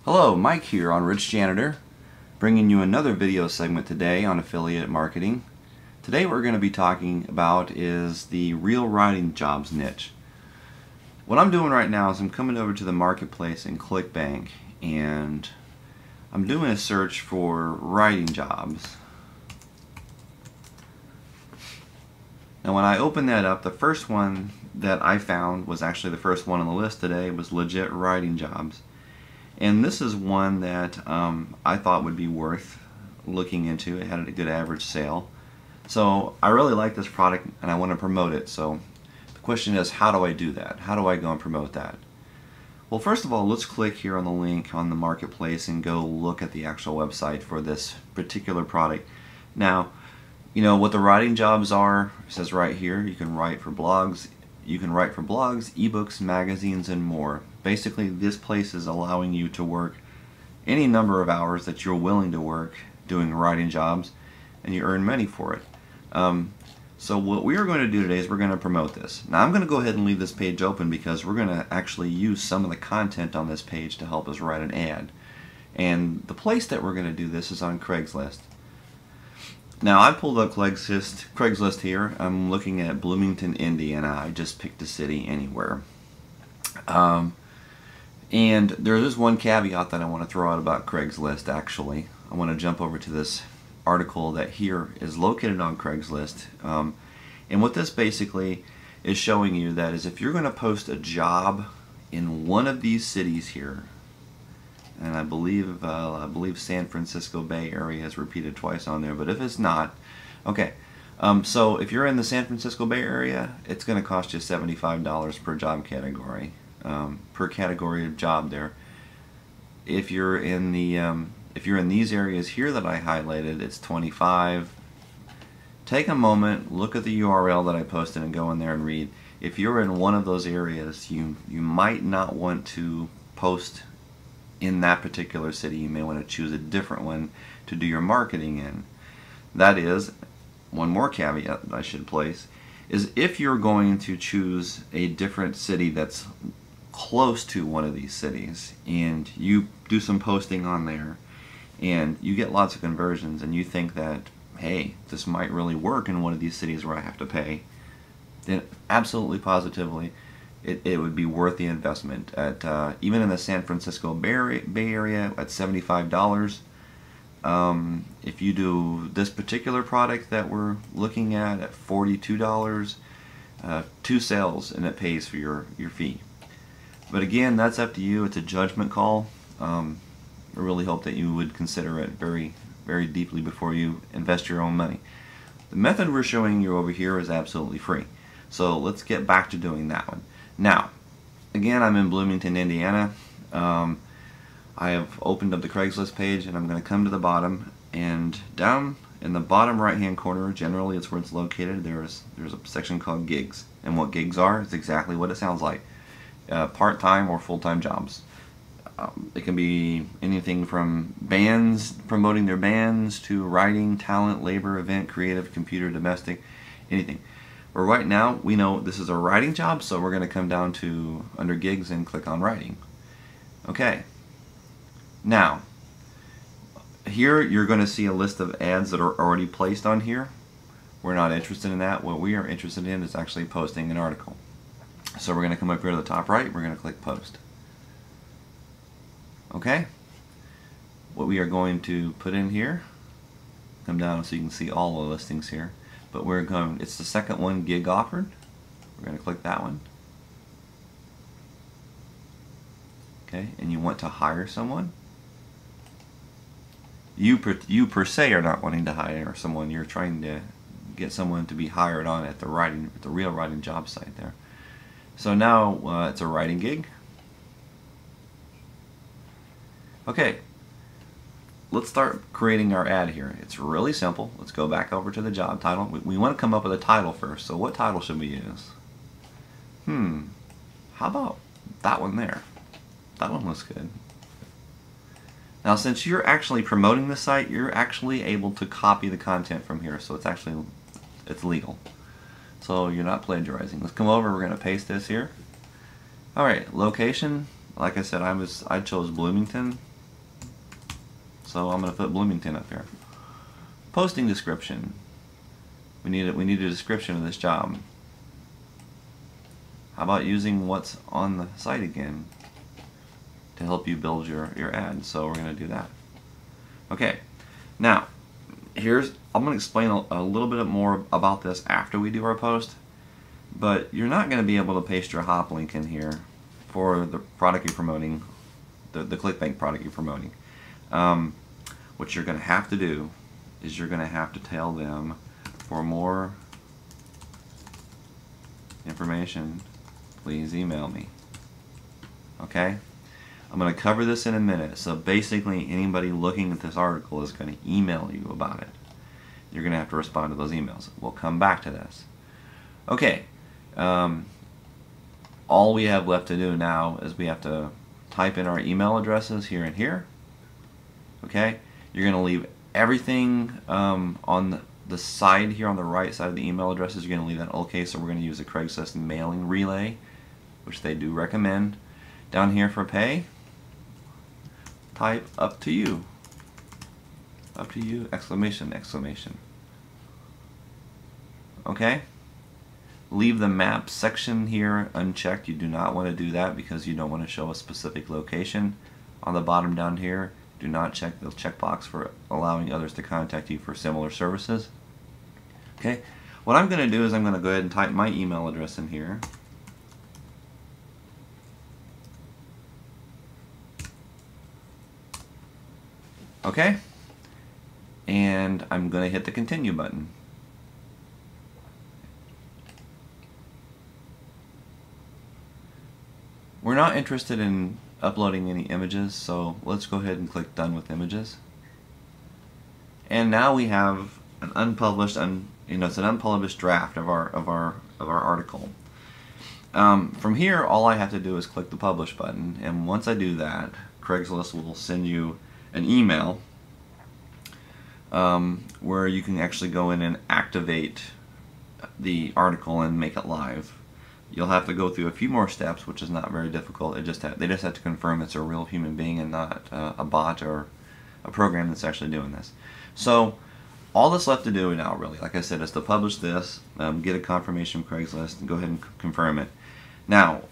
Hello, Mike here on Rich Janitor, bringing you another video segment today on affiliate marketing. Today what we're going to be talking about is the real writing jobs niche. What I'm doing right now is I'm coming over to the marketplace in ClickBank and I'm doing a search for writing jobs. Now when I open that up, the first one that I found was actually the first one on the list today, was legit writing jobs. And this is one that I thought would be worth looking into. It had a good average sale. So I really like this product and I want to promote it. So the question is, how do I do that? How do I go and promote that? Well, first of all, let's click here on the link on the marketplace and go look at the actual website for this particular product. Now, you know what the writing jobs are. It says right here, you can write for blogs. You can write for blogs, ebooks, magazines, and more. Basically, this place is allowing you to work any number of hours that you're willing to work doing writing jobs, and you earn money for it. So what we are going to do today is we're going to promote this. Now I'm going to go ahead and leave this page open because we're going to actually use some of the content on this page to help us write an ad. And the place that we're going to do this is on Craigslist. Now I pulled up Craigslist here. I'm looking at Bloomington, Indiana. I just picked a city anywhere. And there is one caveat that I want to throw out about Craigslist actually. I want to jump over to this article that here is located on Craigslist. And what this basically is showing you that is if you're going to post a job in one of these cities here, and I believe San Francisco Bay Area is repeated twice on there, but if it's not, okay. So if you're in the San Francisco Bay Area, it's going to cost you $75 per job category, per category of job there. If you're in these areas here that I highlighted, it's $25. Take a moment, look at the URL that I posted, and go in there and read. If you're in one of those areas, you might not want to post in that particular city. You may want to choose a different one to do your marketing in. That is, one more caveat that I should place, is if you're going to choose a different city that's close to one of these cities and you do some posting on there and you get lots of conversions and you think that, hey, this might really work in one of these cities where I have to pay, then absolutely positively it would be worth the investment. At even in the San Francisco Bay Area at $75, if you do this particular product that we're looking at $42, 2 sales and it pays for your fee. But again, that's up to you. It's a judgment call. I really hope that you would consider it very, very deeply before you invest your own money. The method we're showing you over here is absolutely free. So let's get back to doing that one. Now, again, I'm in Bloomington, Indiana. I have opened up the Craigslist page and I'm going to come to the bottom, and down in the bottom right hand corner, generally it's where it's located, there's a section called gigs. And what gigs are is exactly what it sounds like. Part-time or full-time jobs. It can be anything from bands promoting their bands to writing, talent, labor, event, creative, computer, domestic, anything. But right now we know this is a writing job, so we're going to come down to under gigs and click on writing. Okay. Now, here you're going to see a list of ads that are already placed on here. We're not interested in that. What we are interested in is actually posting an article. So we're going to come up here to the top right, we're going to click post. Okay. What we are going to put in here, come down so you can see all the listings here. But we're going, it's the second one, gig offered. We're going to click that one. Okay, and you want to hire someone. You per se are not wanting to hire someone. You're trying to get someone to be hired on at the real writing job site there. So now it's a writing gig. Okay. Let's start creating our ad here. It's really simple. Let's go back over to the job title. We want to come up with a title first. So what title should we use? How about that one there? That one looks good. Now since you're actually promoting the site, you're actually able to copy the content from here. So it's legal. So you're not plagiarizing. Let's come over. We're going to paste this here. Alright, location. Like I said, I chose Bloomington. so I'm going to put Bloomington up here. Posting description. We need a description of this job. How about using what's on the site again to help you build your ad? So we're going to do that. Okay, now I'm going to explain a little bit more about this after we do our post, but you're not going to be able to paste your hop link in here for the product you're promoting, the ClickBank product you're promoting. What you're going to have to do is you're going to have to tell them, for more information, please email me. Okay? I'm going to cover this in a minute. So basically anybody looking at this article is going to email you about it. You're going to have to respond to those emails. We'll come back to this. Okay. All we have left to do now is we have to type in our email addresses here and here. Okay? You're going to leave everything on the side here on the right side of the email addresses. You're going to leave that okay, so we're going to use a Craigslist mailing relay, which they do recommend. Down here for pay, type up to you. Up to you, exclamation, exclamation. Okay? Leave the map section here unchecked. You do not want to do that because you don't want to show a specific location. On the bottom down here, do not check the checkbox for allowing others to contact you for similar services. Okay? What I'm going to do is I'm going to go ahead and type my email address in here. Okay? And I'm going to hit the continue button. We're not interested in uploading any images, so let's go ahead and click done with images. And now we have an unpublished, it's an unpublished draft of our article. From here, all I have to do is click the publish button, and once I do that, Craigslist will send you an email where you can actually go in and activate the article and make it live. You'll have to go through a few more steps, which is not very difficult. They just have to confirm it's a real human being and not a bot or a program that's actually doing this. So all that's left to do now, really, like I said, is to publish this, get a confirmation from Craigslist, and go ahead and confirm it. Now,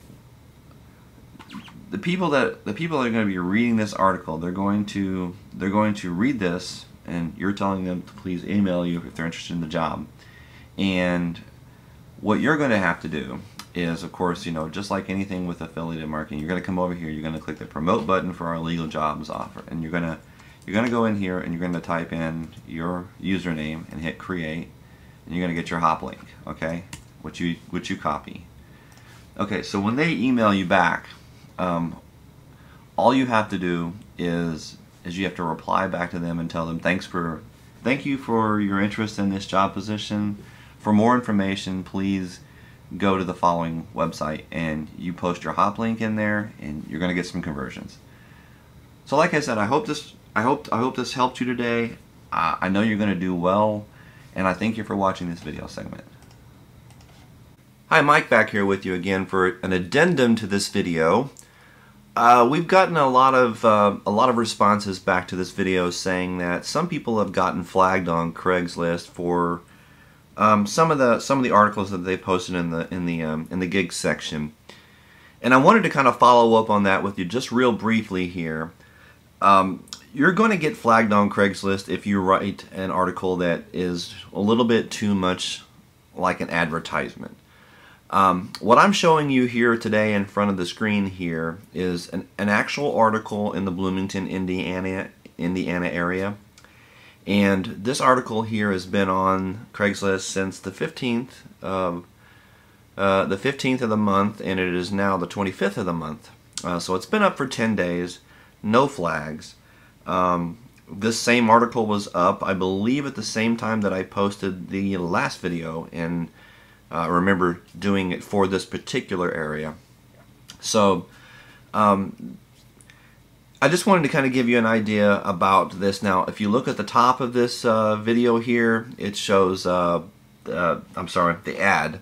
the people that are going to be reading this article, they're going to read this, and you're telling them to please email you if they're interested in the job. And what you're going to have to do is, of course, just like anything with affiliate marketing, you're going to come over here, you're going to click the promote button for our legal jobs offer, and you're going to go in here and you're going to type in your username and hit create, and you're going to get your hop link, okay, which you copy. Okay, so when they email you back, all you have to do is you have to reply back to them and tell them thank you for your interest in this job position. For more information, please go to the following website, and you post your hop link in there, and you're going to get some conversions. So, like I said, I hope this helped you today. I know you're going to do well, and I thank you for watching this video segment. Hi, Mike back here with you again for an addendum to this video. We've gotten a lot of responses back to this video saying that some people have gotten flagged on Craigslist for some of the articles that they posted in the gigs section, and I wanted to kind of follow up on that with you just real briefly here. You're going to get flagged on Craigslist if you write an article that is a little bit too much like an advertisement. What I'm showing you here today in front of the screen here is an actual article in the Bloomington, Indiana area. And this article here has been on Craigslist since the 15th of the month, and it is now the 25th of the month. So it's been up for 10 days, no flags. This same article was up, I believe, at the same time that I posted the last video, and I remember doing it for this particular area. So I just wanted to kind of give you an idea about this. Now, if you look at the top of this video here, it shows, the ad.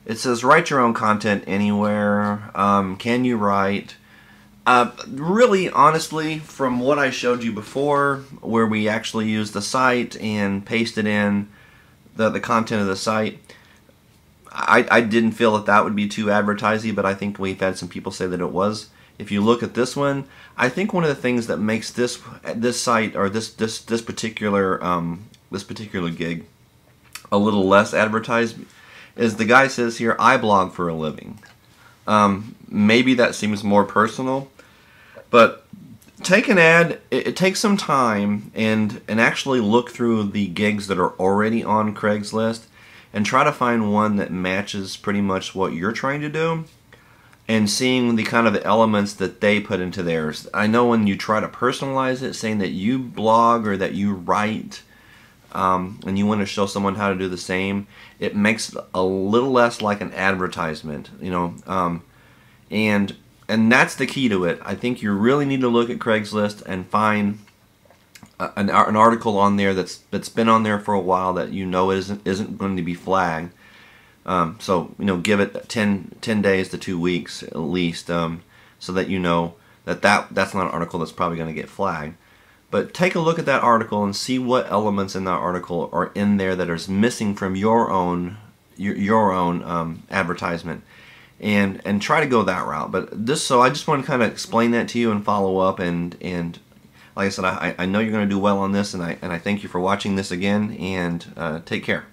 It says, write your own content anywhere. Can you write? Really, honestly, from what I showed you before, where we actually used the site and pasted in the content of the site, I didn't feel that that would be too advertising, but I think we've had some people say that it was. If you look at this one, I think one of the things that makes this site or this particular gig a little less advertised is the guy says here, I blog for a living. Maybe that seems more personal, but take an ad, it takes some time and actually look through the gigs that are already on Craigslist and try to find one that matches pretty much what you're trying to do and seeing the kind of the elements that they put into theirs. I know when you try to personalize it, saying that you blog or that you write, and you want to show someone how to do the same, it makes it a little less like an advertisement, you know, and that's the key to it. I think you really need to look at Craigslist and find an article on there that's been on there for a while that you know isn't going to be flagged. So you know, give it 10 days to 2 weeks at least, so that you know that's not an article that's probably going to get flagged. But take a look at that article and see what elements in that article are in there that are missing from your own advertisement, and try to go that route. But so I just want to kind of explain that to you and follow up, and like I said, I know you're going to do well on this, and I thank you for watching this again, and take care.